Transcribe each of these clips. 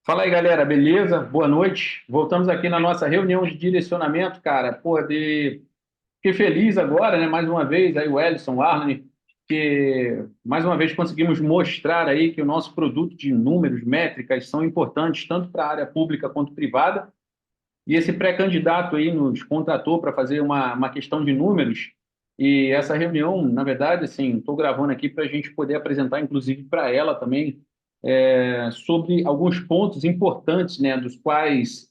Fala aí, galera, beleza? Boa noite. Voltamos aqui na nossa reunião de direcionamento, cara. Fiquei feliz agora, né? Mais uma vez, aí o Ellison, o Arlen, que mais uma vez conseguimos mostrar aí que o nosso produto de números, métricas, são importantes tanto para a área pública quanto privada. E esse pré-candidato aí nos contratou para fazer uma questão de números. E essa reunião, na verdade, assim, estou gravando aqui para a gente poder apresentar, inclusive para ela também, sobre alguns pontos importantes, né, dos quais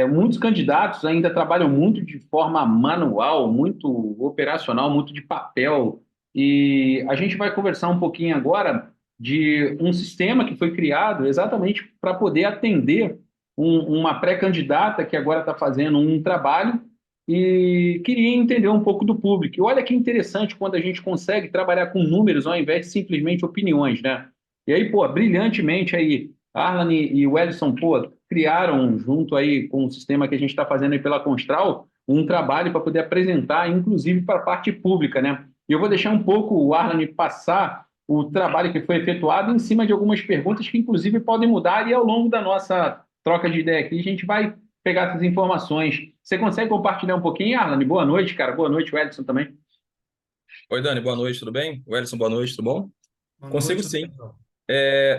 muitos candidatos ainda trabalham muito de forma manual, muito operacional, muito de papel. E a gente vai conversar um pouquinho agora de um sistema que foi criado exatamente para poder atender uma pré-candidata que agora está fazendo um trabalho e queria entender um pouco do público. E olha que interessante quando a gente consegue trabalhar com números ao invés de simplesmente opiniões, né? E aí, pô, brilhantemente aí, Arlan e o Ellison, pô, criaram junto aí com o sistema que a gente está fazendo aí pela Constral, um trabalho para poder apresentar, inclusive para a parte pública, né? E eu vou deixar um pouco o Arlan passar o trabalho que foi efetuado em cima de algumas perguntas que, inclusive, podem mudar e ao longo da nossa troca de ideia aqui, a gente vai pegar essas informações. Você consegue compartilhar um pouquinho, Arlan? Boa noite, cara. Boa noite, o Edson também. Oi, Dani, boa noite, tudo bem? Wellington, boa noite, tudo bom? Boa Consigo noite, tudo sim. bem, João?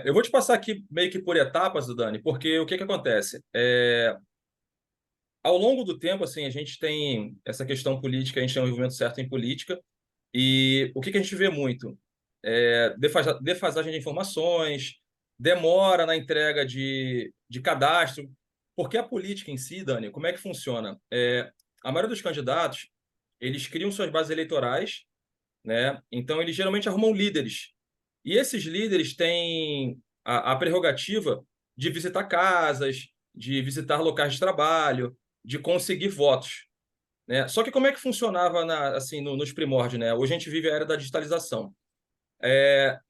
Eu vou te passar aqui meio que por etapas, Dani, porque o que que acontece? Ao longo do tempo, assim, a gente tem essa questão política, a gente tem um envolvimento certo em política, e o que que a gente vê muito? Defasagem de informações, demora na entrega de cadastro, porque a política em si, Dani, como é que funciona? A maioria dos candidatos, eles criam suas bases eleitorais, né? Então, eles geralmente arrumam líderes. E esses líderes têm a prerrogativa de visitar casas, de visitar locais de trabalho, de conseguir votos, né? Só que como é que funcionava assim, nos primórdios, né? Hoje a gente vive a era da digitalização.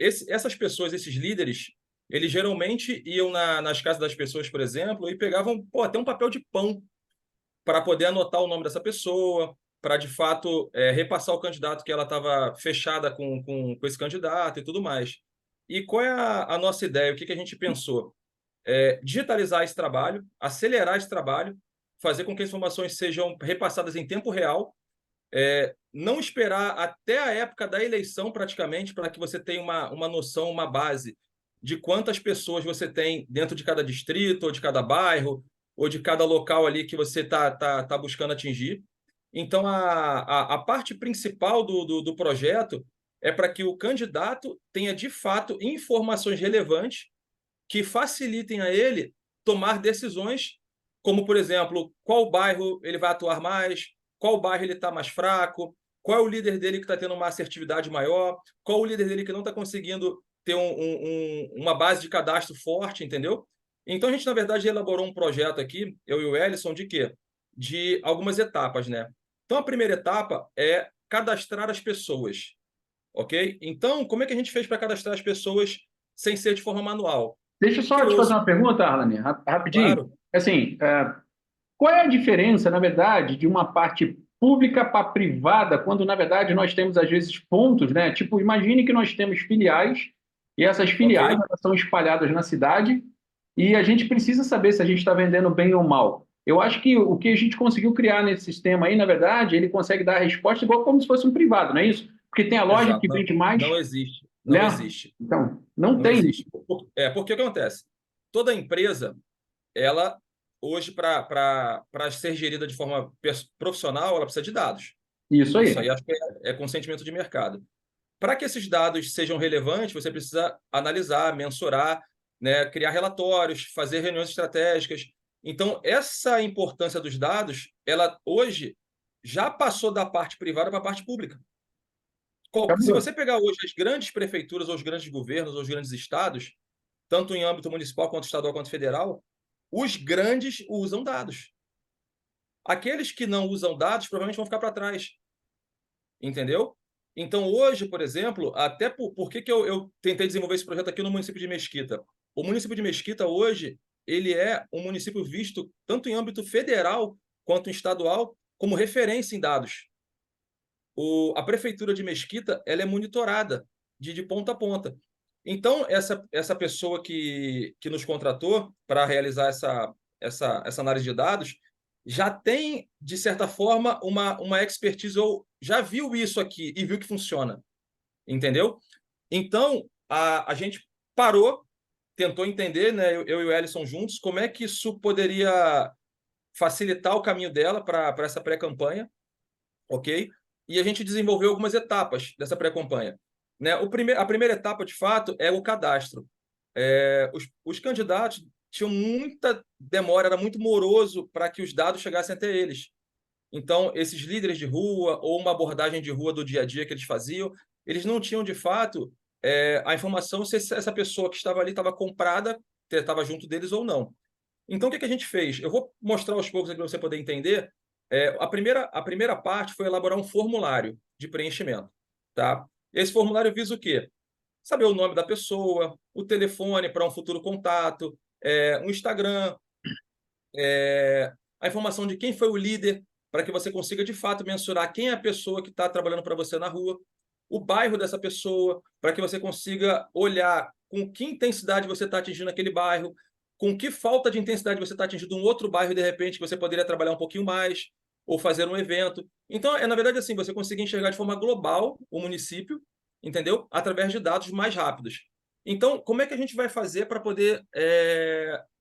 Essas pessoas, esses líderes, eles geralmente iam nas casas das pessoas, por exemplo, e pegavam, pô, até um papel de pão para poder anotar o nome dessa pessoa, para de fato repassar o candidato que ela estava fechada com esse candidato e tudo mais. E qual é a nossa ideia? O que que a gente pensou? Digitalizar esse trabalho, acelerar esse trabalho, fazer com que as informações sejam repassadas em tempo real, não esperar até a época da eleição, praticamente, para que você tenha uma noção, uma base de quantas pessoas você tem dentro de cada distrito, ou de cada bairro, ou de cada local ali que você tá buscando atingir. Então, a parte principal do projeto é para que o candidato tenha, de fato, informações relevantes que facilitem a ele tomar decisões, como, por exemplo, qual bairro ele vai atuar mais, qual bairro ele está mais fraco, qual é o líder dele que está tendo uma assertividade maior, qual o líder dele que não está conseguindo ter uma base de cadastro forte, entendeu? Então, a gente, na verdade, elaborou um projeto aqui, eu e o Ellison, de quê? De algumas etapas, né? Então, a primeira etapa é cadastrar as pessoas, ok? Então, como é que a gente fez para cadastrar as pessoas sem ser de forma manual? Deixa eu só te fazer Criou-se, uma pergunta, Arlan, rapidinho. claro, Assim, qual é a diferença, na verdade, de uma parte pública para privada, quando, na verdade, nós temos, às vezes, pontos, né? Tipo, imagine que nós temos filiais, e essas ok? filiais elas são espalhadas na cidade, e a gente precisa saber se a gente está vendendo bem ou mal. Eu acho que o que a gente conseguiu criar nesse sistema aí, na verdade, ele consegue dar a resposta igual como se fosse um privado, não é isso? Porque tem a loja Exato. que Não, vende mais, não existe. Não né? existe. Então, não Não tem existe. Porque o que acontece? Toda empresa, ela, hoje, para ser gerida de forma profissional, ela precisa de dados. isso Isso aí. aí acho que é consentimento de mercado. Para que esses dados sejam relevantes, você precisa analisar, mensurar, né, criar relatórios, fazer reuniões estratégicas. Então, essa importância dos dados, ela hoje já passou da parte privada para a parte pública. Se Acabou. você pegar hoje as grandes prefeituras, ou os grandes governos, ou os grandes estados, tanto em âmbito municipal, quanto estadual, quanto federal, os grandes usam dados. Aqueles que não usam dados provavelmente vão ficar para trás, entendeu? Então, hoje, por exemplo, até por que que eu tentei desenvolver esse projeto aqui no município de Mesquita? O município de Mesquita, hoje, ele é um município visto, tanto em âmbito federal quanto estadual, como referência em dados. A prefeitura de Mesquita, ela é monitorada de ponta a ponta. Então, essa pessoa que nos contratou para realizar essa análise de dados já tem, de certa forma, uma expertise, ou já viu isso aqui e viu que funciona, entendeu? Então, a gente parou, tentou entender, né, eu e o Ellison juntos, como é que isso poderia facilitar o caminho dela para essa pré-campanha, ok? E a gente desenvolveu algumas etapas dessa pré-campanha. Né? A primeira etapa, de fato, é o cadastro. Os candidatos tinham muita demora, era muito moroso para que os dados chegassem até eles. Então, esses líderes de rua ou uma abordagem de rua do dia a dia que eles faziam, eles não tinham, de fato, a informação se essa pessoa que estava ali estava comprada, estava junto deles ou não. Então, o que a gente fez? Eu vou mostrar aos poucos aqui para você poder entender. A primeira parte foi elaborar um formulário de preenchimento. Tá? Esse formulário visa o quê? Saber o nome da pessoa, o telefone para um futuro contato, um Instagram, a informação de quem foi o líder, para que você consiga, de fato, mensurar quem é a pessoa que está trabalhando para você na rua, o bairro dessa pessoa, para que você consiga olhar com que intensidade você está atingindo aquele bairro, com que falta de intensidade você está atingindo um outro bairro, de repente, que você poderia trabalhar um pouquinho mais, ou fazer um evento. Então, na verdade, assim, você conseguir enxergar de forma global o município, entendeu? Através de dados mais rápidos. Então, como é que a gente vai fazer para poder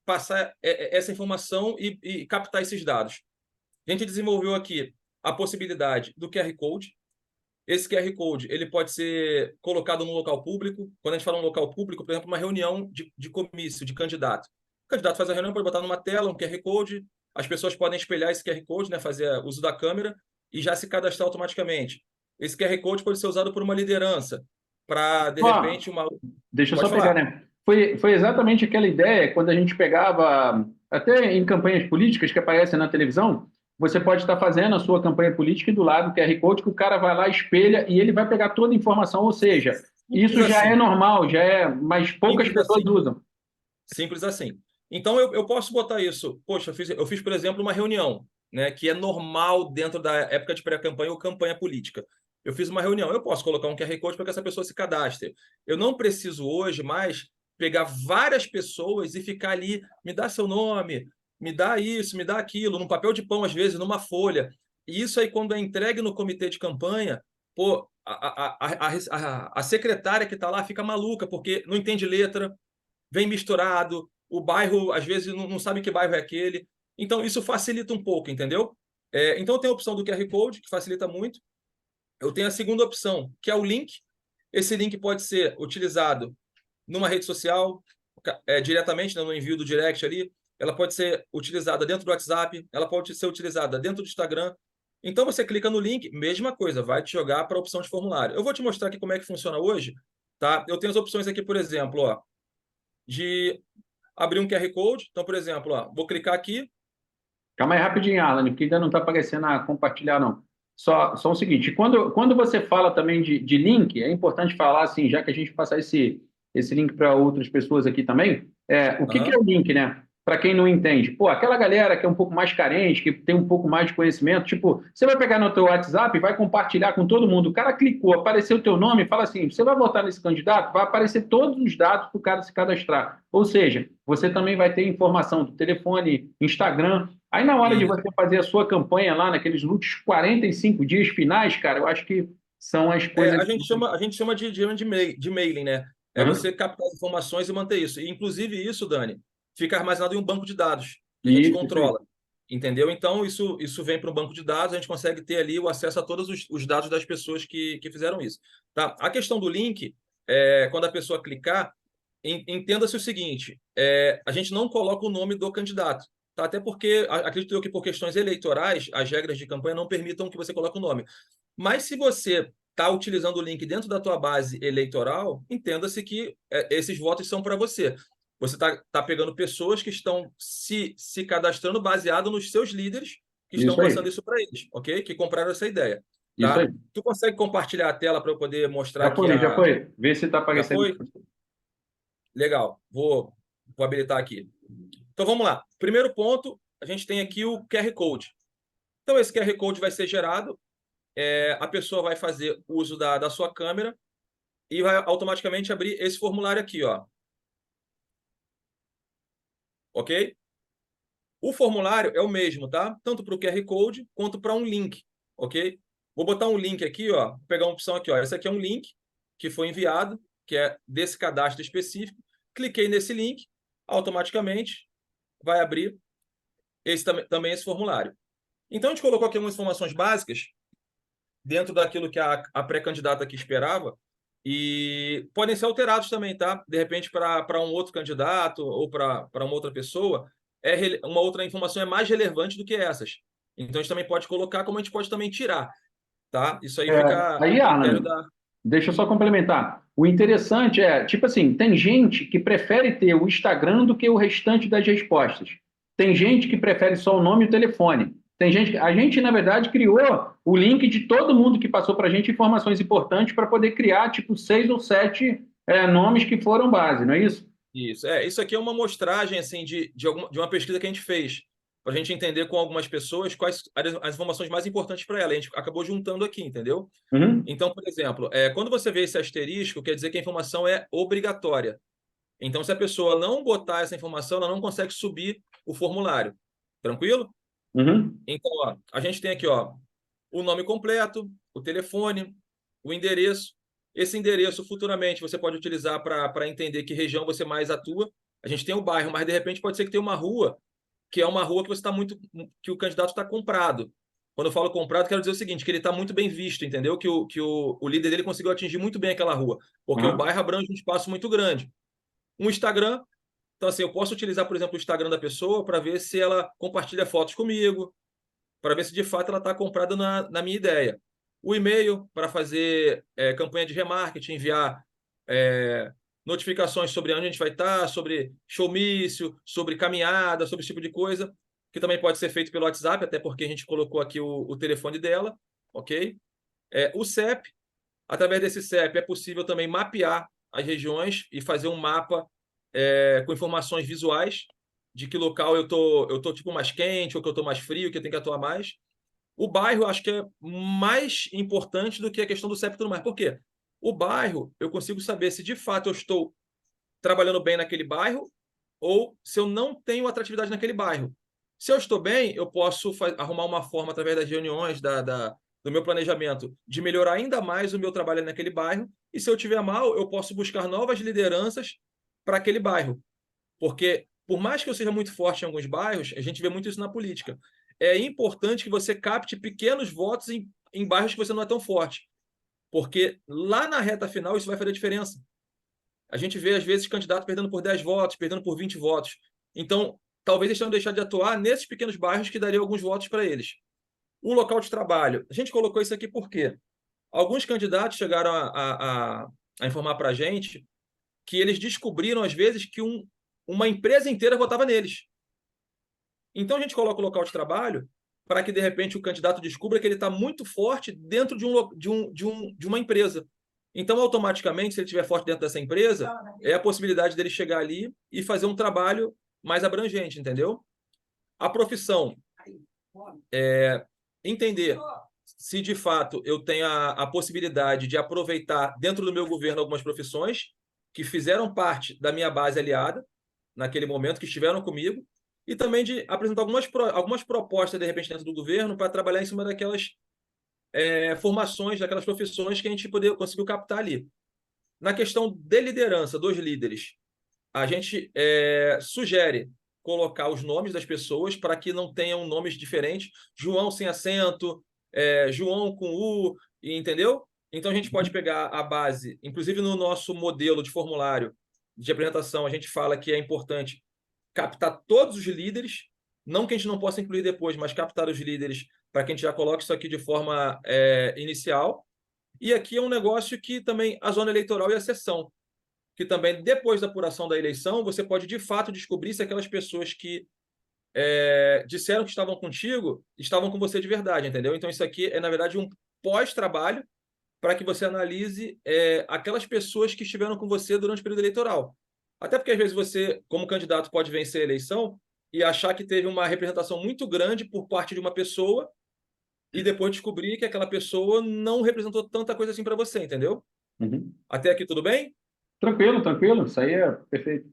passar essa informação e captar esses dados? A gente desenvolveu aqui a possibilidade do QR Code. Esse QR Code ele pode ser colocado no local público. Quando a gente fala um local público, por exemplo, uma reunião de comício, de candidato. O candidato faz a reunião, pode botar numa tela um QR Code, as pessoas podem espelhar esse QR Code, né, fazer uso da câmera e já se cadastrar automaticamente. Esse QR Code pode ser usado por uma liderança para, de Ó, repente, uma... deixa eu Pode só pegar, falar. né? Foi exatamente aquela ideia quando a gente pegava, até em campanhas políticas que aparecem na televisão, você pode estar fazendo a sua campanha política e do lado o QR Code que o cara vai lá, espelha e ele vai pegar toda a informação, ou seja, Simples isso já é assim. normal, já é, mas poucas Simples pessoas assim. usam. Simples assim. Então, eu posso botar isso. Poxa, eu fiz, por exemplo, uma reunião, né, que é normal dentro da época de pré-campanha ou campanha política. Eu fiz uma reunião. Eu posso colocar um QR Code para que essa pessoa se cadastre. Eu não preciso hoje mais pegar várias pessoas e ficar ali, me dá seu nome, me dá isso, me dá aquilo, num papel de pão, às vezes, numa folha. E isso aí, quando é entregue no comitê de campanha, pô, a secretária que está lá fica maluca, porque não entende letra, vem misturado, o bairro, às vezes, não sabe que bairro é aquele. Então, isso facilita um pouco, entendeu? Então, eu tenho a opção do QR Code, que facilita muito. Eu tenho a segunda opção, que é o link. Esse link pode ser utilizado numa rede social, diretamente, né, no envio do direct ali. Ela pode ser utilizada dentro do WhatsApp, ela pode ser utilizada dentro do Instagram. Então, você clica no link, mesma coisa, vai te jogar para a opção de formulário. Eu vou te mostrar aqui como é que funciona hoje. Tá? Eu tenho as opções aqui, por exemplo, ó, de abrir um QR Code. Então, por exemplo, ó, vou clicar aqui. Calma aí rapidinho, Alan, porque ainda não está aparecendo a compartilhar, não. Só o seguinte, quando você fala também de link, é importante falar assim, já que a gente passar esse link para outras pessoas aqui também, o que é Aham. o link, né? Para quem não entende. Pô, aquela galera que é um pouco mais carente, que tem um pouco mais de conhecimento, tipo, você vai pegar no teu WhatsApp e vai compartilhar com todo mundo. O cara clicou, apareceu o teu nome, fala assim, você vai votar nesse candidato? Vai aparecer todos os dados para o cara se cadastrar. Ou seja, você também vai ter informação do telefone, Instagram. Aí, na hora de Isso. você fazer a sua campanha lá, naqueles últimos 45 dias finais, cara, eu acho que são as coisas. A gente chama de mailing, né? É Aham. você captar as informações e manter isso. E, inclusive, isso, Dani, fica armazenado em um banco de dados que a gente Isso aí. controla. Entendeu? Então, isso vem para um banco de dados, a gente consegue ter ali o acesso a todos os dados das pessoas que fizeram isso. Tá? A questão do link, quando a pessoa clicar, entenda-se o seguinte: a gente não coloca o nome do candidato. Tá? Até porque, acredito eu que por questões eleitorais, as regras de campanha não permitam que você coloque o nome. Mas se você está utilizando o link dentro da tua base eleitoral, entenda-se que esses votos são para você. Você está pegando pessoas que estão se cadastrando baseado nos seus líderes que estão Isso passando aí. isso para eles, ok? Que compraram essa ideia, Isso tá? aí. Tu consegue compartilhar a tela para eu poder mostrar Já aqui foi, já a... foi. Vê se está Já aparecendo. foi? Legal. Vou habilitar aqui. Então, vamos lá. Primeiro ponto, a gente tem aqui o QR Code. Então, esse QR Code vai ser gerado, a pessoa vai fazer uso da sua câmera e vai automaticamente abrir esse formulário aqui, ó. Ok? O formulário é o mesmo, tá? Tanto para o QR Code quanto para um link, ok? Vou botar um link aqui, ó. Vou pegar uma opção aqui, ó. Esse aqui é um link que foi enviado, que é desse cadastro específico. Cliquei nesse link, automaticamente vai abrir também esse formulário. Então, a gente colocou aqui algumas informações básicas dentro daquilo que a pré-candidata aqui esperava e podem ser alterados também, tá? De repente, para um outro candidato ou para uma outra pessoa, uma outra informação é mais relevante do que essas. Então, a gente também pode colocar, como a gente pode também tirar, tá? Isso aí fica a Aí, critério Arlen, da... deixa eu só complementar. O interessante é, tipo assim, tem gente que prefere ter o Instagram do que o restante das respostas. Tem gente que prefere só o nome e o telefone. Tem gente, a gente, na verdade, criou o link de todo mundo que passou para a gente informações importantes para poder criar, tipo, 6 ou 7 nomes que foram base, não é isso? Isso. Isso aqui é uma amostragem assim, de uma pesquisa que a gente fez, para a gente entender com algumas pessoas quais as informações mais importantes para ela. A gente acabou juntando aqui, entendeu? Uhum, Então, por exemplo, quando você vê esse asterisco, quer dizer que a informação é obrigatória. Então, se a pessoa não botar essa informação, ela não consegue subir o formulário. Tranquilo? uhum, Então, ó, a gente tem aqui, ó, o nome completo, o telefone, o endereço. Esse endereço, futuramente, você pode utilizar para entender que região você mais atua. A gente tem o bairro, mas de repente pode ser que tenha uma rua, que é uma rua que você está muito, que o candidato está comprado. Quando eu falo comprado, quero dizer o seguinte, que ele está muito bem visto, entendeu? Que o líder dele conseguiu atingir muito bem aquela rua, porque o uhum. bairro abrange um espaço muito grande. Um Instagram, então assim, eu posso utilizar, por exemplo, o Instagram da pessoa para ver se ela compartilha fotos comigo, para ver se de fato ela está comprada na minha ideia. O e-mail para fazer campanha de remarketing, enviar é, notificações sobre onde a gente vai estar, sobre showmício, sobre caminhada, sobre esse tipo de coisa, que também pode ser feito pelo WhatsApp, até porque a gente colocou aqui o telefone dela, ok? O CEP, através desse CEP é possível também mapear as regiões e fazer um mapa com informações visuais de que local eu tô tipo mais quente ou que eu tô mais frio, que eu tenho que atuar mais. O bairro, acho que é mais importante do que a questão do CEP e tudo mais. Por quê? O bairro, eu consigo saber se de fato eu estou trabalhando bem naquele bairro ou se eu não tenho atratividade naquele bairro. Se eu estou bem, eu posso arrumar uma forma, através das reuniões, do meu planejamento, de melhorar ainda mais o meu trabalho naquele bairro. E se eu estiver mal, eu posso buscar novas lideranças para aquele bairro. Porque, por mais que eu seja muito forte em alguns bairros, a gente vê muito isso na política. É importante que você capte pequenos votos em bairros que você não é tão forte. Porque lá na reta final isso vai fazer diferença. A gente vê, às vezes, candidatos perdendo por 10 votos, perdendo por 20 votos. Então, talvez eles tenham deixado de atuar nesses pequenos bairros que dariam alguns votos para eles. O local de trabalho. A gente colocou isso aqui por quê? Alguns candidatos chegaram a informar para a gente que eles descobriram, às vezes, que uma empresa inteira votava neles. Então a gente coloca o local de trabalho para que, de repente, o candidato descubra que ele está muito forte dentro de uma empresa. Então, automaticamente, se ele estiver forte dentro dessa empresa, é a possibilidade dele chegar ali e fazer um trabalho mais abrangente, entendeu? A profissão, entender se de fato eu tenho a possibilidade de aproveitar dentro do meu governo algumas profissões que fizeram parte da minha base aliada naquele momento, que estiveram comigo, e também de apresentar algumas propostas, de repente, dentro do governo para trabalhar em cima daquelas formações, daquelas profissões que a gente conseguiu captar ali. Na questão de liderança dos líderes, a gente sugere colocar os nomes das pessoas para que não tenham nomes diferentes. João sem acento, João com U, entendeu? Então a gente pode pegar a base, inclusive no nosso modelo de formulário de apresentação, a gente fala que é importante captar todos os líderes, não que a gente não possa incluir depois, mas captar os líderes para que a gente já coloque isso aqui de forma inicial. E aqui é um negócio que também a zona eleitoral e a sessão, que também, depois da apuração da eleição, você pode de fato descobrir se aquelas pessoas que disseram que estavam contigo estavam com você de verdade, entendeu? Então, isso aqui é, na verdade, um pós-trabalho para que você analise aquelas pessoas que estiveram com você durante o período eleitoral. Até porque, às vezes, você, como candidato, pode vencer a eleição e achar que teve uma representação muito grande por parte de uma pessoa e depois descobrir que aquela pessoa não representou tanta coisa assim para você, entendeu? Uhum. Até aqui tudo bem? Tranquilo, tranquilo. Isso aí é perfeito.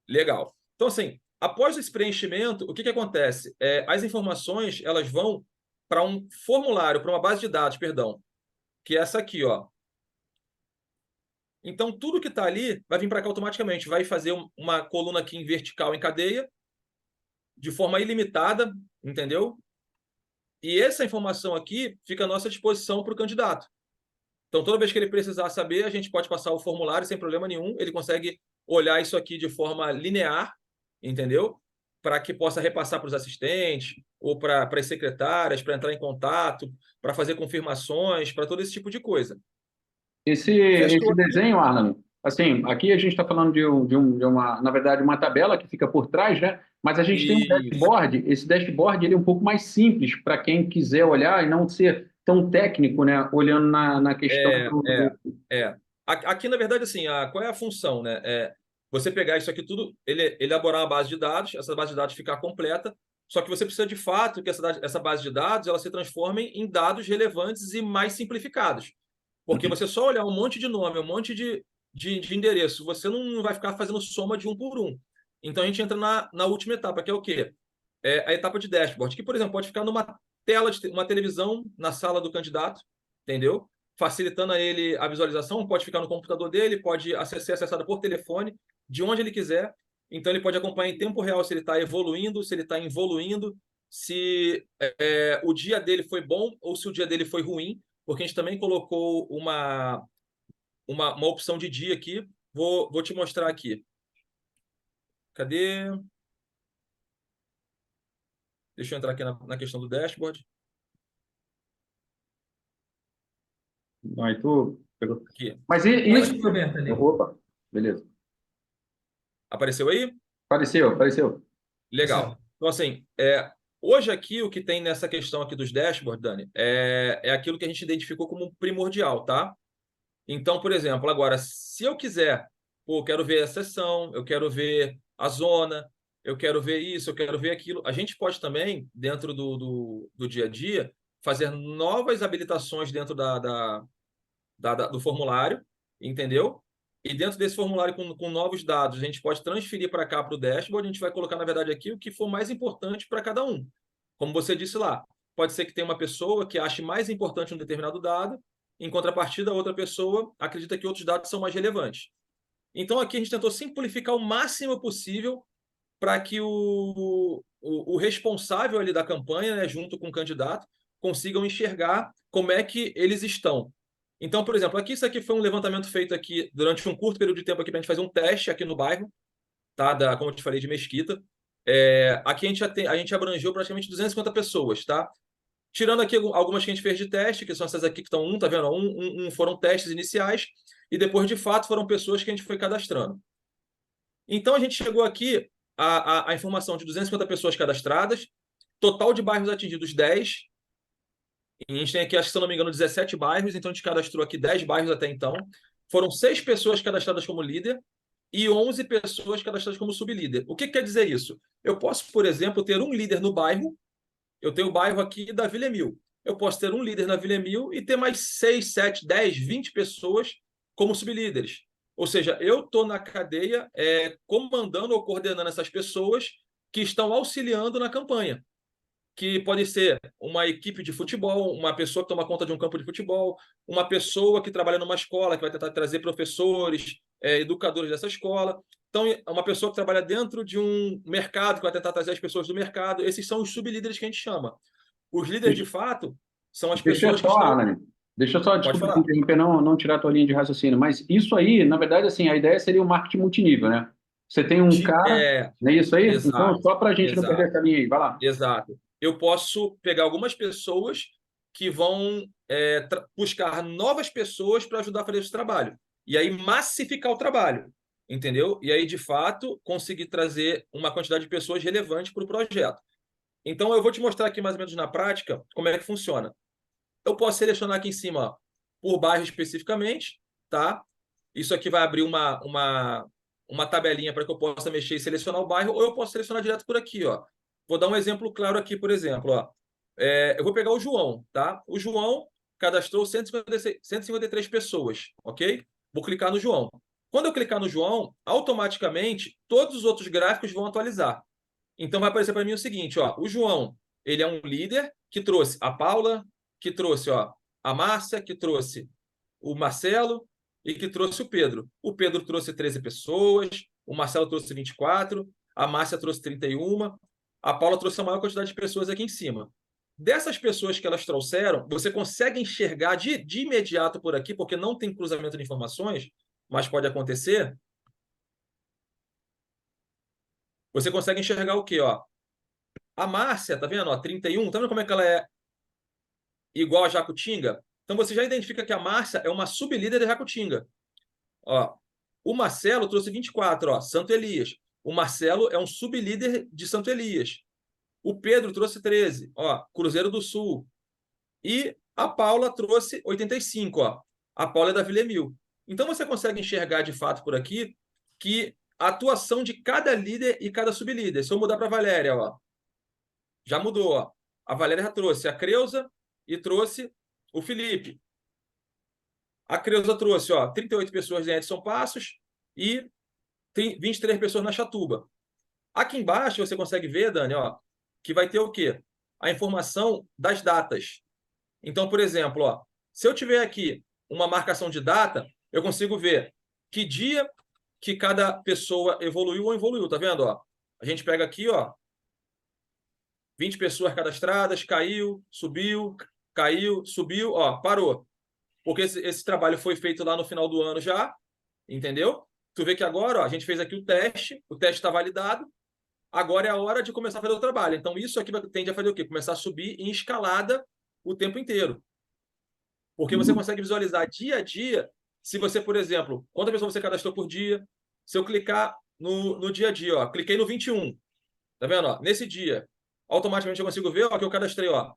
Legal. Então, assim, após esse preenchimento, o que que acontece? As informações, elas vão para um formulário, para uma base de dados, perdão, que é essa aqui, ó. Então, tudo que está ali vai vir para cá automaticamente. Vai fazer uma coluna aqui em vertical em cadeia, de forma ilimitada, entendeu? E essa informação aqui fica à nossa disposição para o candidato. Então, toda vez que ele precisar saber, a gente pode passar o formulário sem problema nenhum. Ele consegue olhar isso aqui de forma linear, entendeu? Para que possa repassar para os assistentes ou para as secretárias, para entrar em contato, para fazer confirmações, para todo esse tipo de coisa. Esse Fechou aqui? desenho, Arlan, assim, aqui a gente está falando de uma, na verdade, uma tabela que fica por trás, né? Mas a gente tem um Isso. dashboard. Esse dashboard ele é um pouco mais simples para quem quiser olhar e não ser tão técnico, né? Olhando na questão É, é, é. Aqui, na verdade, assim, qual é a função, né? Você pegar isso aqui tudo, ele elaborar uma base de dados, essa base de dados ficar completa, só que você precisa de fato que essa base de dados ela se transforme em dados relevantes e mais simplificados. Porque você só olhar um monte de nome, um monte de endereço, você não vai ficar fazendo soma de um por um. Então a gente entra na última etapa, que é o quê? É a etapa de dashboard, que, por exemplo, pode ficar numa tela de uma televisão na sala do candidato, entendeu? Facilitando a ele a visualização, pode ficar no computador dele, pode ser acessado por telefone, de onde ele quiser. Então ele pode acompanhar em tempo real se ele está evoluindo, se ele está involuindo, se o dia dele foi bom ou se o dia dele foi ruim, porque a gente também colocou uma opção de dia aqui. Vou te mostrar aqui. Cadê? Deixa eu entrar aqui na questão do dashboard. Aí tu pegou. Aqui. Mas Oi, isso. Roberto ali. Opa, beleza. Apareceu aí? Apareceu, apareceu. Legal. Marcelo. Então, assim, hoje aqui o que tem nessa questão aqui dos dashboards, Dani, é aquilo que a gente identificou como primordial, tá? Então, por exemplo, agora, se eu quiser, pô, eu quero ver a sessão, eu quero ver a zona, eu quero ver isso, eu quero ver aquilo, a gente pode também, dentro do dia a dia, fazer novas habilitações dentro do formulário, entendeu? E dentro desse formulário com novos dados, a gente pode transferir para cá para o dashboard, a gente vai colocar, na verdade, aqui o que for mais importante para cada um. Como você disse lá, pode ser que tenha uma pessoa que ache mais importante um determinado dado, em contrapartida, a outra pessoa acredita que outros dados são mais relevantes. Então, aqui a gente tentou simplificar o máximo possível para que o responsável ali da campanha, né, junto com o candidato, consigam enxergar como é que eles estão. Então, por exemplo, aqui isso aqui foi um levantamento feito aqui durante um curto período de tempo aqui para a gente fazer um teste aqui no bairro, tá? Como eu te falei, de Mesquita. Aqui a gente abrangeu praticamente 250 pessoas, tá? Tirando aqui algumas que a gente fez de teste, que são essas aqui que estão tá vendo? Foram testes iniciais, e depois, de fato, foram pessoas que a gente foi cadastrando. Então, a gente chegou aqui a informação de 250 pessoas cadastradas, total de bairros atingidos 10. E a gente tem aqui, acho que se eu não me engano, 17 bairros, então a gente cadastrou aqui 10 bairros até então. Foram 6 pessoas cadastradas como líder e 11 pessoas cadastradas como sublíder. O que quer dizer isso? Eu posso, por exemplo, ter um líder no bairro, eu tenho o bairro aqui da Vila Emil. Eu posso ter um líder na Vila Emil e ter mais 6, 7, 10, 20 pessoas como sublíderes. Ou seja, eu estou na cadeia comandando ou coordenando essas pessoas que estão auxiliando na campanha, que pode ser uma equipe de futebol, uma pessoa que toma conta de um campo de futebol, uma pessoa que trabalha numa escola, que vai tentar trazer professores, educadores dessa escola. Então, uma pessoa que trabalha dentro de um mercado, que vai tentar trazer as pessoas do mercado. Esses são os sublíderes que a gente chama. Os líderes, de fato, são as Deixa eu pessoas que só, estão... Alan, deixa eu só, Pode desculpa te falar. interromper, não tirar a tua linha de raciocínio, mas isso aí, na verdade, assim, a ideia seria o marketing multinível, né? Você tem um cara, não é isso aí? Então, Exato, só para a gente não perder exato. essa linha aí, vai lá. Exato. Eu posso pegar algumas pessoas que vão buscar novas pessoas para ajudar a fazer esse trabalho. E aí massificar o trabalho, entendeu? E aí, de fato, conseguir trazer uma quantidade de pessoas relevante para o projeto. Então, eu vou te mostrar aqui mais ou menos na prática como é que funciona. Eu posso selecionar aqui em cima, ó, por bairro especificamente, tá? Isso aqui vai abrir uma tabelinha para que eu possa mexer e selecionar o bairro, ou eu posso selecionar direto por aqui, ó. Vou dar um exemplo claro aqui, por exemplo, ó. Eu vou pegar o João, tá? O João, cadastrou 153 pessoas, ok? Vou clicar no João. Quando eu clicar no João, automaticamente todos os outros gráficos vão atualizar. Então vai aparecer para mim o seguinte, ó, o João, ele é um líder que trouxe a Paula, que trouxe, ó, a Márcia, que trouxe o Marcelo e que trouxe o Pedro. O Pedro trouxe 13 pessoas, o Marcelo trouxe 24, a Márcia trouxe 31, a Paula trouxe a maior quantidade de pessoas aqui em cima. Dessas pessoas que elas trouxeram, você consegue enxergar de imediato por aqui, porque não tem cruzamento de informações, mas pode acontecer. Você consegue enxergar o quê? Ó? A Márcia, tá vendo? Ó, 31, tá vendo como é que ela é igual a Jacutinga? Então você já identifica que a Márcia é uma sublíder da Jacutinga. Ó, o Marcelo trouxe 24, ó, Santo Elias. O Marcelo é um sublíder de Santo Elias. O Pedro trouxe 13, ó, Cruzeiro do Sul. E a Paula trouxe 85, ó. A Paula é da Vila Emil. Então você consegue enxergar de fato por aqui que a atuação de cada líder e cada sublíder. Se eu mudar para a Valéria, ó, já mudou, ó. A Valéria já trouxe a Creuza e trouxe o Felipe. A Creuza trouxe, ó, 38 pessoas em Edson Passos e tem 23 pessoas na Chatuba. Aqui embaixo você consegue ver, Dani, ó, que vai ter o quê? A informação das datas. Então, por exemplo, ó, se eu tiver aqui uma marcação de data, eu consigo ver que dia que cada pessoa evoluiu ou evoluiu, tá vendo? Ó? A gente pega aqui, ó, 20 pessoas cadastradas, caiu, subiu, ó, parou. Porque esse trabalho foi feito lá no final do ano já, entendeu? Tu vê que agora, ó, a gente fez aqui o teste está validado, agora é a hora de começar a fazer o trabalho. Então, isso aqui tende a fazer o quê? Começar a subir em escalada o tempo inteiro. Porque você consegue visualizar dia a dia, se você, por exemplo, quantas pessoas você cadastrou por dia, se eu clicar no dia a dia, ó, cliquei no 21, tá vendo? Ó, nesse dia, automaticamente eu consigo ver ó, que eu cadastrei ó,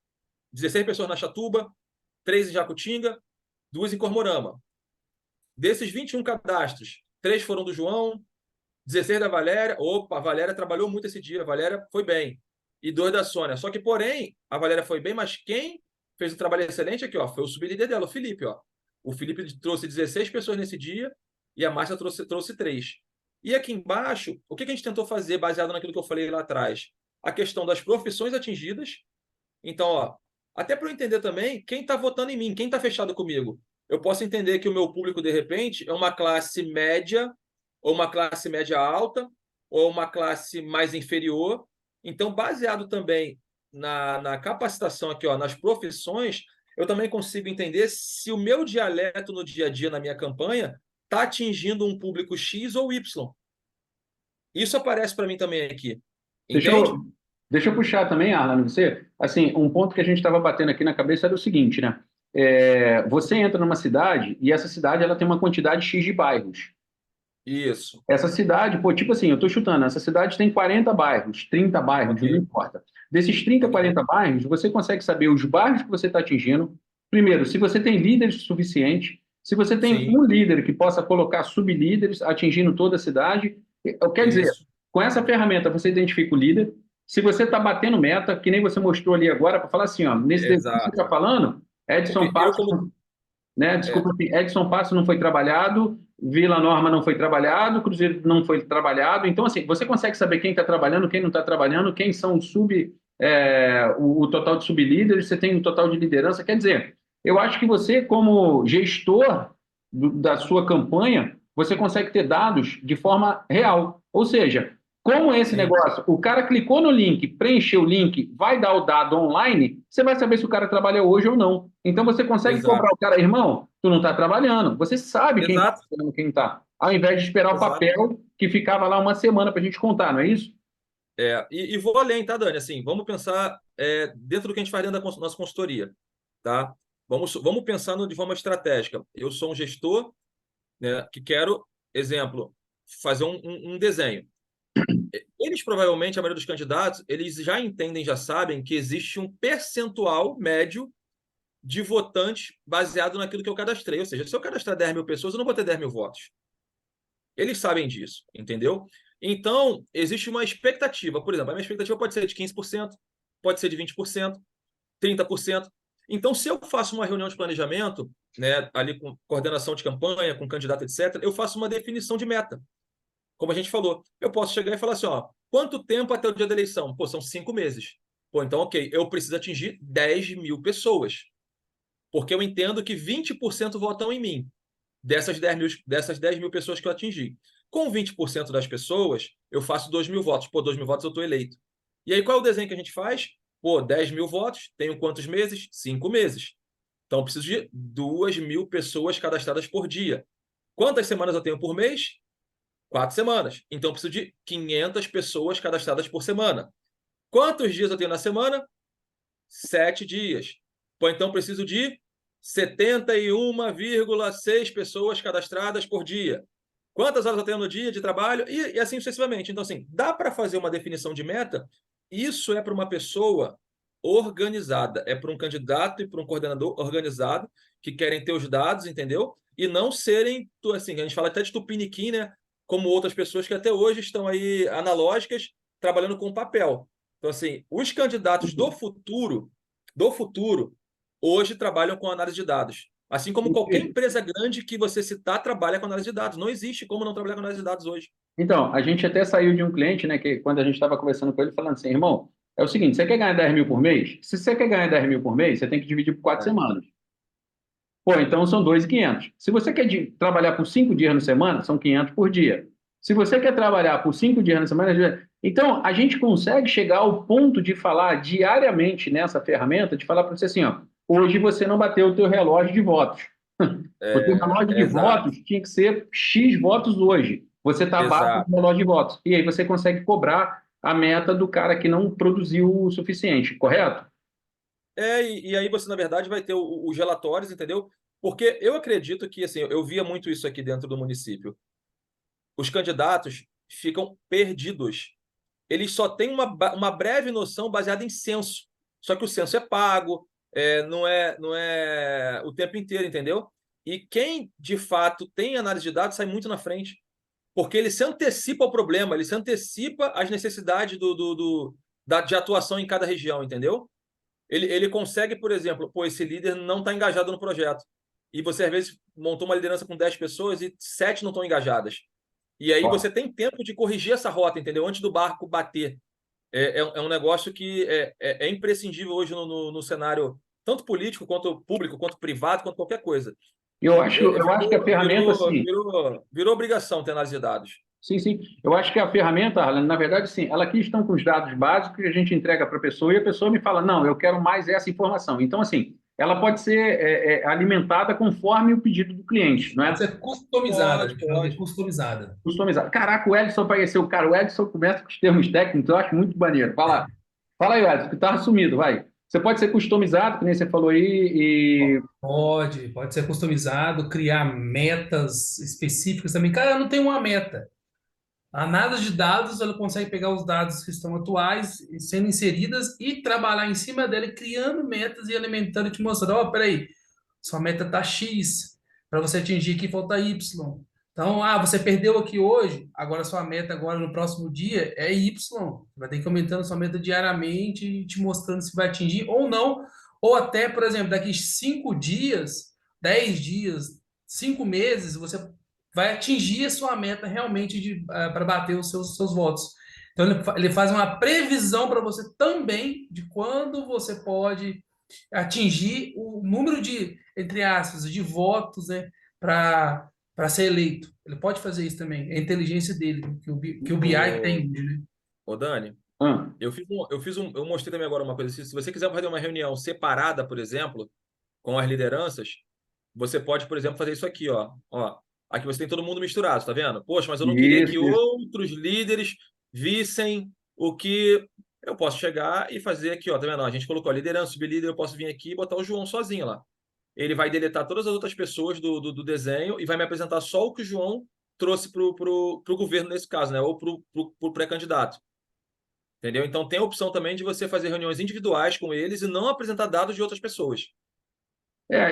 16 pessoas na Chatuba, 3 em Jacutinga, 2 em Cormorama. Desses 21 cadastros, 3 foram do João, 16 da Valéria. Opa, a Valéria trabalhou muito esse dia, a Valéria foi bem. E 2 da Sônia. Só que, porém, a Valéria foi bem, mas quem fez um trabalho excelente aqui, ó, foi o sublíder dela, o Felipe, ó. O Felipe trouxe 16 pessoas nesse dia e a Márcia trouxe 3. E aqui embaixo, o que a gente tentou fazer, baseado naquilo que eu falei lá atrás? A questão das profissões atingidas. Então, ó, até para eu entender também quem está votando em mim, quem está fechado comigo. Eu posso entender que o meu público, de repente, é uma classe média, ou uma classe média alta, ou uma classe mais inferior. Então, baseado também na capacitação aqui, ó, nas profissões, eu também consigo entender se o meu dialeto no dia a dia, na minha campanha, está atingindo um público X ou Y. Isso aparece para mim também aqui. Deixa Entende? eu, deixa eu puxar também, Arlan, você. Assim, um ponto que a gente estava batendo aqui na cabeça era o seguinte, né? Você entra numa cidade e essa cidade ela tem uma quantidade X de bairros. Isso. Essa cidade, pô, tipo assim, eu tô chutando, essa cidade tem 40 bairros, 30 bairros, Ok. não importa. Desses 30, Ok. 40 bairros, você consegue saber os bairros que você está atingindo. Primeiro, se você tem líderes suficientes, se você tem Sim. um líder que possa colocar sublíderes atingindo toda a cidade. Quer dizer, Isso. com essa ferramenta você identifica o líder. Se você está batendo meta, que nem você mostrou ali agora, para falar assim, ó, nesse desenho que você está Exato. falando, Edson Porque eu, Passo, como. né? É, Desculpa, assim, Edson Passo não foi trabalhado, Vila Norma não foi trabalhado, Cruzeiro não foi trabalhado. Então, assim, você consegue saber quem está trabalhando, quem não está trabalhando, quem são os o total de sublíderes, você tem o total de liderança. Quer dizer, eu acho que você, como gestor da sua campanha, você consegue ter dados de forma real. Ou seja, como esse sim, negócio, o cara clicou no link, preencheu o link, vai dar o dado online, você vai saber se o cara trabalha hoje ou não. Então você consegue cobrar exato. o cara, irmão, tu não está trabalhando. Você sabe quem está Exato, trabalhando, quem está. Ao invés de esperar o exato. papel que ficava lá uma semana para a gente contar, não é isso? E vou além, tá, Dani? Assim, vamos pensar dentro do que a gente faz dentro da nossa consultoria, tá? Vamos pensando de forma estratégica. Eu sou um gestor, né, que quero, exemplo, fazer um desenho. Eles provavelmente, a maioria dos candidatos, eles já entendem, já sabem que existe um percentual médio de votantes baseado naquilo que eu cadastrei. Ou seja, se eu cadastrar 10 mil pessoas, eu não vou ter 10 mil votos. Eles sabem disso, entendeu? Então, existe uma expectativa. Por exemplo, a minha expectativa pode ser de 15%, pode ser de 20%, 30%. Então, se eu faço uma reunião de planejamento, né, ali com coordenação de campanha, com candidato, etc., eu faço uma definição de meta. Como a gente falou, eu posso chegar e falar assim, ó, quanto tempo até o dia da eleição? Pô, são 5 meses. Pô, então, ok, eu preciso atingir 10.000 pessoas, porque eu entendo que 20% votam em mim, dessas 10.000 pessoas que eu atingi. Com 20% das pessoas, eu faço 2.000 votos. Pô, 2.000 votos eu estou eleito. E aí, qual é o desenho que a gente faz? Pô, 10.000 votos, tenho quantos meses? 5 meses. Então, eu preciso de 2.000 pessoas cadastradas por dia. Quantas semanas eu tenho por mês? 4 semanas. Então, eu preciso de 500 pessoas cadastradas por semana. Quantos dias eu tenho na semana? 7 dias. Pô, então, eu preciso de 71,6 pessoas cadastradas por dia. Quantas horas eu tenho no dia de trabalho? E assim sucessivamente. Então, assim, dá para fazer uma definição de meta. Isso é para uma pessoa organizada. É para um candidato e para um coordenador organizado que querem ter os dados, entendeu? E não serem, assim, a gente fala até de tupiniquim, né? Como outras pessoas que até hoje estão aí analógicas, trabalhando com papel. Então, assim, os candidatos do futuro, hoje trabalham com análise de dados. Assim como qualquer empresa grande que você citar trabalha com análise de dados. Não existe como não trabalhar com análise de dados hoje. Então, a gente até saiu de um cliente, né, que quando a gente estava conversando com ele, falando assim, irmão, é o seguinte, você quer ganhar 10.000 por mês? Se você quer ganhar 10.000 por mês, você tem que dividir por 4 semanas. Pô, então são 2.500. Se você quer trabalhar por 5 dias na semana, são 500 por dia. Se você quer trabalhar por 5 dias na semana, então a gente consegue chegar ao ponto de falar diariamente nessa ferramenta, de falar para você assim, ó, hoje você não bateu o teu relógio de votos. O teu relógio de Exato. votos tinha que ser X votos hoje. Você está abaixo Exato. do relógio de votos. E aí você consegue cobrar a meta do cara que não produziu o suficiente, correto? E aí você, na verdade, vai ter os relatórios, entendeu? Porque eu acredito que, assim, eu via muito isso aqui dentro do município. Os candidatos ficam perdidos. Eles só têm uma breve noção baseada em censo. Só que o censo é pago, não é o tempo inteiro, entendeu? E quem, de fato, tem análise de dados sai muito na frente. Porque ele se antecipa ao problema, ele se antecipa às necessidades de atuação em cada região, entendeu? Ele consegue, por exemplo, pô, esse líder não está engajado no projeto. E você, às vezes, montou uma liderança com 10 pessoas e 7 não estão engajadas. E aí Ó, você tem tempo de corrigir essa rota, entendeu? Antes do barco bater. É um negócio que é imprescindível hoje no cenário, tanto político, quanto público, quanto privado, quanto qualquer coisa. eu acho que a Virou, ferramenta, virou, assim, virou obrigação ter análise de dados. sim, sim. Eu acho que a ferramenta, Arlen, na verdade, sim, ela aqui estão com os dados básicos que a gente entrega para a pessoa e a pessoa me fala, não, eu quero mais essa informação. Então, assim, ela pode ser alimentada conforme o pedido do cliente, não Pode é? ser customizada, a Pode, gente fala que é pode. customizada. Customizado. Caraca, o Edson apareceu. Cara, o Edson começa com os termos técnicos, eu acho muito maneiro. Fala aí, Edson, que tá assumido, vai. Você pode ser customizado, que nem você falou aí, e Pode ser customizado, criar metas específicas também. Cara, eu não tenho uma meta. A análise de dados, ela consegue pegar os dados que estão atuais, sendo inseridas e trabalhar em cima dela, criando metas e alimentando e te mostrando, ó, peraí, sua meta tá X, para você atingir aqui falta Y. Então, você perdeu aqui hoje, agora sua meta agora no próximo dia é Y. Vai ter que ir aumentando sua meta diariamente e te mostrando se vai atingir ou não. Ou até, por exemplo, daqui 5 dias, 10 dias, 5 meses, você vai atingir a sua meta realmente para bater os seus votos. Então, ele faz uma previsão para você também de quando você pode atingir o número de, entre aspas, de votos, né, para ser eleito. Ele pode fazer isso também. É a inteligência dele, que o BI Ô, tem, né? ô Dani, ah, eu mostrei também agora uma coisa assim. Se você quiser fazer uma reunião separada, por exemplo, com as lideranças, você pode, por exemplo, fazer isso aqui, ó. Ó, aqui você tem todo mundo misturado, tá vendo? Poxa, mas eu não queria que isso. outros líderes vissem o que eu posso chegar e fazer aqui, ó. Tá vendo? A gente colocou a liderança, sublíder, eu posso vir aqui e botar o João sozinho lá. Ele vai deletar todas as outras pessoas do desenho e vai me apresentar só o que o João trouxe pro governo nesse caso, né? Ou pro pré-candidato. Entendeu? Então tem a opção também de você fazer reuniões individuais com eles e não apresentar dados de outras pessoas.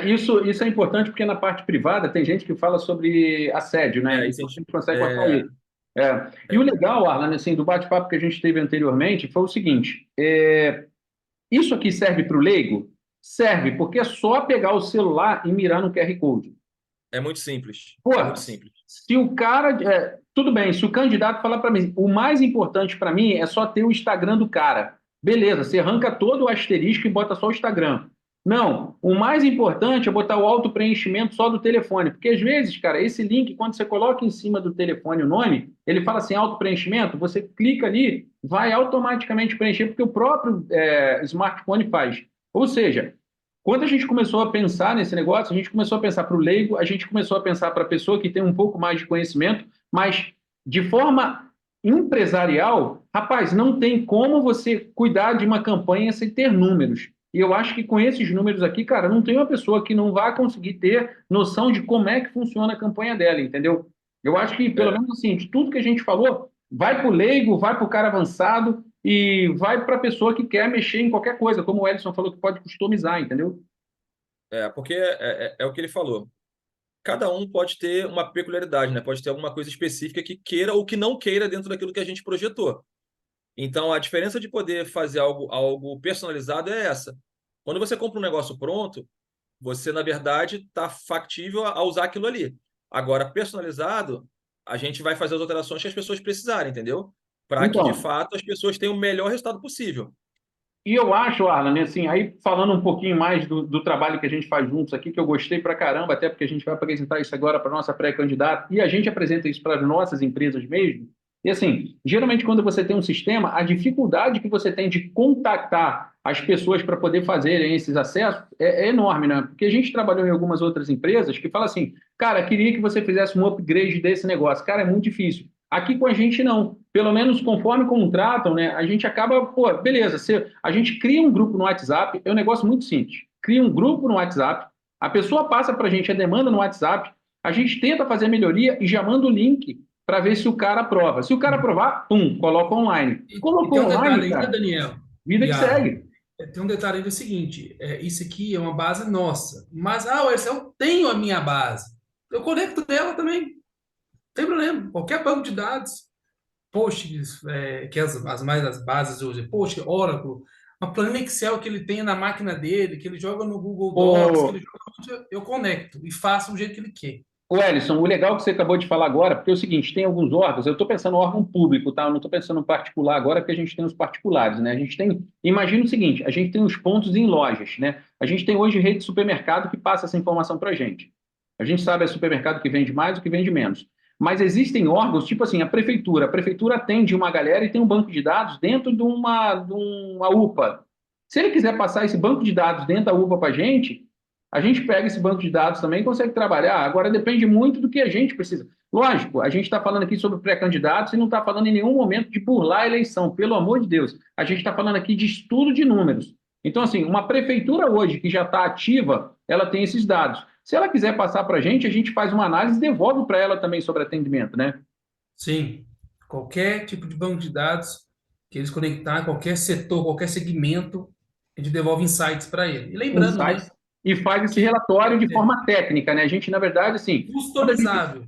Isso é importante porque na parte privada tem gente que fala sobre assédio, né? Isso Então a a gente. gente consegue cortar É, isso. E o legal, Arlan, assim, do bate-papo que a gente teve anteriormente foi o seguinte: isso aqui serve para o leigo? Serve, porque é só pegar o celular e mirar no QR Code. É muito simples. Pô, É muito simples. se o cara. Tudo bem, se o candidato falar para mim, o mais importante para mim é só ter o Instagram do cara. Beleza, você arranca todo o asterisco e bota só o Instagram. Não, o mais importante é botar o auto-preenchimento só do telefone. Porque às vezes, cara, esse link, quando você coloca em cima do telefone o nome, ele fala assim, auto-preenchimento, você clica ali, vai automaticamente preencher, porque o próprio smartphone faz. Ou seja, quando a gente começou a pensar nesse negócio, a gente começou a pensar para o leigo, a gente começou a pensar para a pessoa que tem um pouco mais de conhecimento, mas de forma empresarial, rapaz, não tem como você cuidar de uma campanha sem ter números. E eu acho que com esses números aqui, cara, não tem uma pessoa que não vai conseguir ter noção de como é que funciona a campanha dela, entendeu? Eu acho que, pelo É, menos assim, de tudo que a gente falou, vai para o leigo, vai para o cara avançado e vai para a pessoa que quer mexer em qualquer coisa, como o Edson falou que pode customizar, entendeu? porque é o que ele falou. Cada um pode ter uma peculiaridade, né? Pode ter alguma coisa específica que queira ou que não queira dentro daquilo que a gente projetou. Então, a diferença de poder fazer algo personalizado é essa. Quando você compra um negócio pronto, você, na verdade, está factível a usar aquilo ali. Agora, personalizado, a gente vai fazer as alterações que as pessoas precisarem, entendeu? Para que, de Então, fato, as pessoas tenham o melhor resultado possível. e eu acho, Arlan, né, assim, aí falando um pouquinho mais do trabalho que a gente faz juntos aqui, que eu gostei pra caramba, até porque a gente vai apresentar isso agora para nossa pré-candidata, e a gente apresenta isso para as nossas empresas mesmo. E assim, geralmente quando você tem um sistema, a dificuldade que você tem de contactar as pessoas para poder fazerem esses acessos é enorme, né? Porque a gente trabalhou em algumas outras empresas que fala assim, cara, queria que você fizesse um upgrade desse negócio. Cara, é muito difícil. Aqui com a gente não. Pelo menos conforme contratam, né? A gente acaba, pô, beleza, a gente cria um grupo no WhatsApp, é um negócio muito simples. Cria um grupo no WhatsApp, a pessoa passa para a gente a demanda no WhatsApp, a gente tenta fazer melhoria e já manda o link para ver se o cara aprova. Se o cara aprovar, pum, coloca online. E Colocou tem um detalhe online, ainda, cara, Daniel vida e que Alan. segue. Tem um detalhe ainda, é o seguinte: isso aqui é uma base nossa. Mas, Wes, eu tenho a minha base. Eu conecto dela também. Não tem problema. Qualquer banco de dados, Postgres, que é as bases hoje, Postgres, Oracle, uma planilha Excel que ele tem na máquina dele, que ele joga no Google Docs, que ele Ô, joga, eu conecto e faço do jeito que ele quer. Ô, Ellison, o legal que você acabou de falar agora, porque é o seguinte, tem alguns órgãos, eu estou pensando no órgão público, tá? Eu não estou pensando no particular agora, porque a gente tem os particulares, né? A gente tem, imagina o seguinte, a gente tem os pontos em lojas, né? A gente tem hoje rede de supermercado que passa essa informação para a gente. A gente sabe é supermercado que vende mais ou que vende menos. Mas existem órgãos, tipo assim, a prefeitura atende uma galera e tem um banco de dados dentro de uma UPA. Se ele quiser passar esse banco de dados dentro da UPA para a gente pega esse banco de dados também e consegue trabalhar. Agora depende muito do que a gente precisa. Lógico, a gente está falando aqui sobre pré-candidatos e não está falando em nenhum momento de burlar a eleição, pelo amor de Deus. A gente está falando aqui de estudo de números. Então, assim, uma prefeitura hoje que já está ativa, ela tem esses dados. Se ela quiser passar para a gente faz uma análise e devolve para ela também sobre atendimento, né? Sim, qualquer tipo de banco de dados que eles conectar, qualquer setor, qualquer segmento, a gente devolve insights para ele. E lembrando, né, Insights e faz esse que relatório de é forma técnica, né? A gente, na verdade, assim, quando a gente customizável.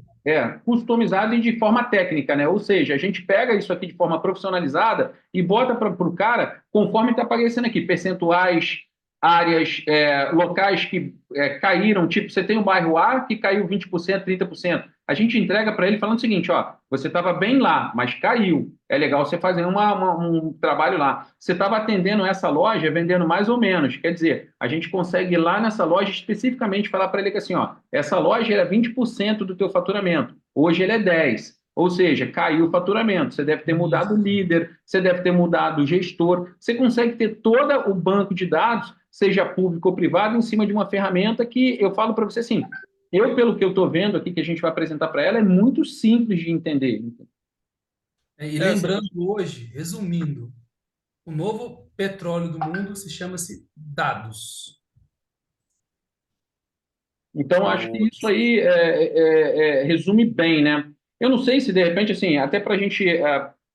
customizado e de forma técnica, né? Ou seja, a gente pega isso aqui de forma profissionalizada e bota para o cara conforme está aparecendo aqui, percentuais, áreas, locais que caíram, tipo, você tem o bairro A que caiu 20%, 30%. A gente entrega para ele falando o seguinte, ó, você estava bem lá, mas caiu. É legal você fazer um trabalho lá. Você estava atendendo essa loja, vendendo mais ou menos. Quer dizer, a gente consegue ir lá nessa loja especificamente falar para ele que assim, ó, essa loja era 20% do teu faturamento. Hoje ele é 10%. Ou seja, caiu o faturamento. Você deve ter mudado o Isso. líder, você deve ter mudado o gestor. Você consegue ter todo o banco de dados, seja público ou privado, em cima de uma ferramenta que eu falo para você assim, pelo que eu estou vendo aqui, que a gente vai apresentar para ela, é muito simples de entender. E Assim, lembrando hoje, resumindo, o novo petróleo do mundo se chama-se dados. Então, acho que o, isso aí resume bem, né? Eu não sei se, de repente, assim, até para a gente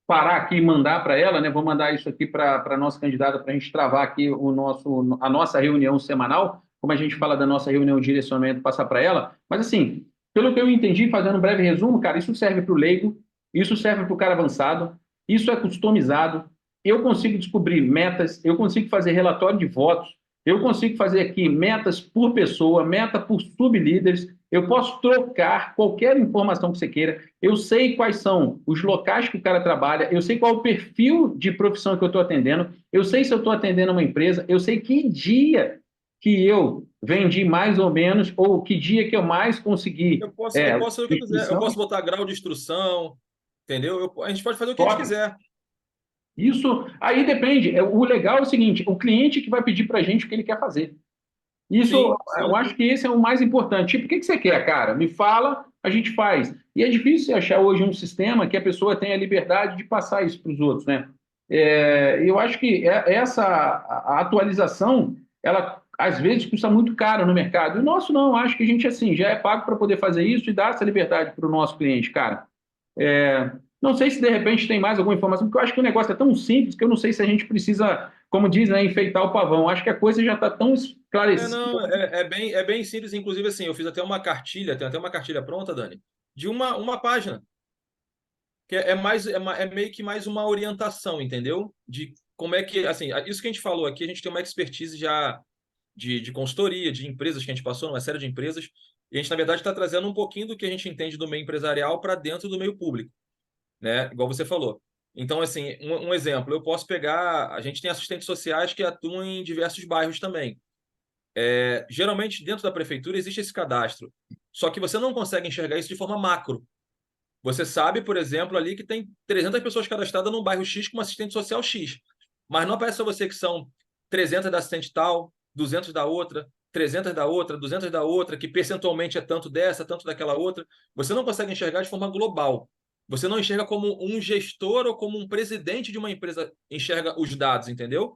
parar aqui e mandar para ela, né? Vou mandar isso aqui para a nossa candidata para a gente travar aqui a nossa reunião semanal, como a gente fala da nossa reunião de direcionamento, passar para ela. Mas, assim, pelo que eu entendi, fazendo um breve resumo, cara, isso serve para o leigo, isso serve para o cara avançado, isso é customizado, eu consigo descobrir metas, eu consigo fazer relatório de votos, Eu consigo fazer aqui metas por pessoa, meta por sublíderes. Eu posso trocar qualquer informação que você queira. Eu sei quais são os locais que o cara trabalha. Eu sei qual é o perfil de profissão que eu estou atendendo. Eu sei se eu estou atendendo uma empresa. Eu sei que dia que eu vendi mais ou menos, ou que dia que eu mais consegui. Eu posso fazer o que eu quiser. Eu Inscrição. posso botar grau de instrução, entendeu? A gente pode fazer o que a gente Top. quiser. Isso aí depende. O legal é o seguinte: o cliente que vai pedir para a gente o que ele quer fazer. Isso, Sim, eu sim. acho que esse é o mais importante. Tipo, o que que você quer, cara? Me fala, a gente faz. E é difícil achar hoje um sistema que a pessoa tenha liberdade de passar isso para os outros, né? Eu acho que essa a atualização, ela às vezes custa muito caro no mercado. E o nosso não, acho que a gente assim já é pago para poder fazer isso e dar essa liberdade para o nosso cliente, cara. Não sei se de repente tem mais alguma informação, porque eu acho que o negócio é tão simples que eu não sei se a gente precisa, como diz, né, enfeitar o pavão. Acho que a coisa já está tão esclarecida. Não, é bem simples. Inclusive, assim, eu fiz até uma cartilha, tem até uma cartilha pronta, Dani, de uma página, que é meio que mais uma orientação, entendeu? De como é que, assim, isso que a gente falou aqui, a gente tem uma expertise já de consultoria, de empresas que a gente passou, uma série de empresas, e a gente, na verdade, está trazendo um pouquinho do que a gente entende do meio empresarial para dentro do meio público, né? Igual você falou. Então, assim, um exemplo, eu posso pegar. A gente tem assistentes sociais que atuam em diversos bairros também. Geralmente, dentro da prefeitura, existe esse cadastro. Só que você não consegue enxergar isso de forma macro. Você sabe, por exemplo, ali que tem 300 pessoas cadastradas num bairro X com uma assistente social X. Mas não aparece a você que são 300 da assistente tal, 200 da outra, 300 da outra, 200 da outra, que percentualmente é tanto dessa, tanto daquela outra. Você não consegue enxergar de forma global. Você não enxerga como um gestor ou como um presidente de uma empresa enxerga os dados, entendeu?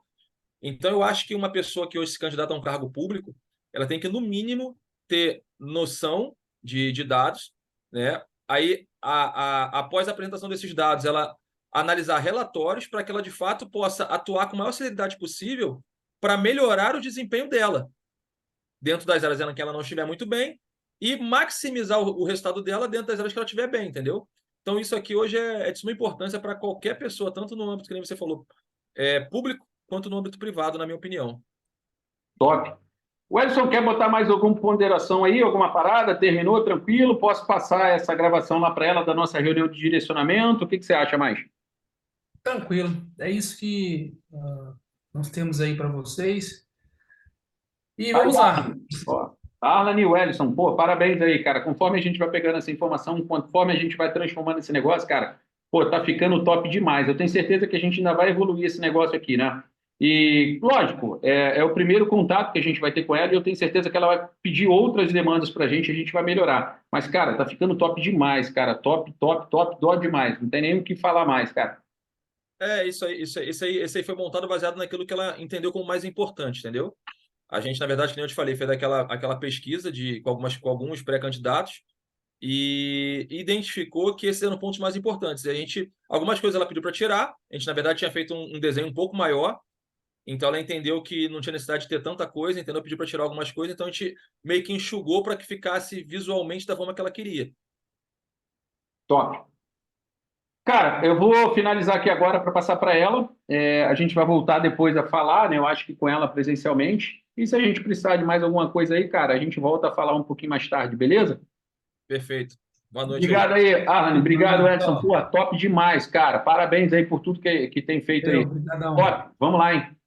Então, eu acho que uma pessoa que hoje se candidata a um cargo público, ela tem que, no mínimo, ter noção de dados, né? Aí, após a apresentação desses dados, ela analisar relatórios para que ela, de fato, possa atuar com a maior celeridade possível para melhorar o desempenho dela, dentro das áreas em que ela não estiver muito bem, e maximizar o resultado dela dentro das áreas que ela estiver bem, entendeu? Então, isso aqui hoje é de suma importância para qualquer pessoa, tanto no âmbito que nem você falou, público, quanto no âmbito privado, na minha opinião. Top. O Edson quer botar mais alguma ponderação aí, alguma parada? Terminou tranquilo? Posso passar essa gravação lá para ela da nossa reunião de direcionamento? O que que você acha mais? Tranquilo. É isso que nós temos aí para vocês. E Aí, vamos lá. ó, Arlan e Wellison, pô, parabéns aí, cara. Conforme a gente vai pegando essa informação, conforme a gente vai transformando esse negócio, cara, pô, tá ficando top demais. Eu tenho certeza que a gente ainda vai evoluir esse negócio aqui, né? E, lógico, é o primeiro contato que a gente vai ter com ela e eu tenho certeza que ela vai pedir outras demandas pra gente e a gente vai melhorar. Mas, cara, tá ficando top demais, cara. Top, top, top, top demais. Não tem nem o que falar mais, cara. Esse aí foi montado baseado naquilo que ela entendeu como mais importante, entendeu? A gente, na verdade, que nem eu te falei, fez aquela pesquisa com alguns pré-candidatos e identificou que esses eram pontos mais importantes. Algumas coisas ela pediu para tirar, a gente, na verdade, tinha feito um desenho um pouco maior, então ela entendeu que não tinha necessidade de ter tanta coisa, entendeu? Pediu para tirar algumas coisas, então a gente meio que enxugou para que ficasse visualmente da forma que ela queria. Top. Cara, eu vou finalizar aqui agora para passar para ela. A gente vai voltar depois a falar, né? Eu acho que com ela presencialmente. E se a gente precisar de mais alguma coisa aí, cara, a gente volta a falar um pouquinho mais tarde, beleza? Perfeito. Boa noite aí. Obrigado aí, Alan. Obrigado, Edson. Ó, Pô, top demais, cara. Parabéns aí por tudo que tem feito aí. Obrigadão. Top. Vamos lá, hein?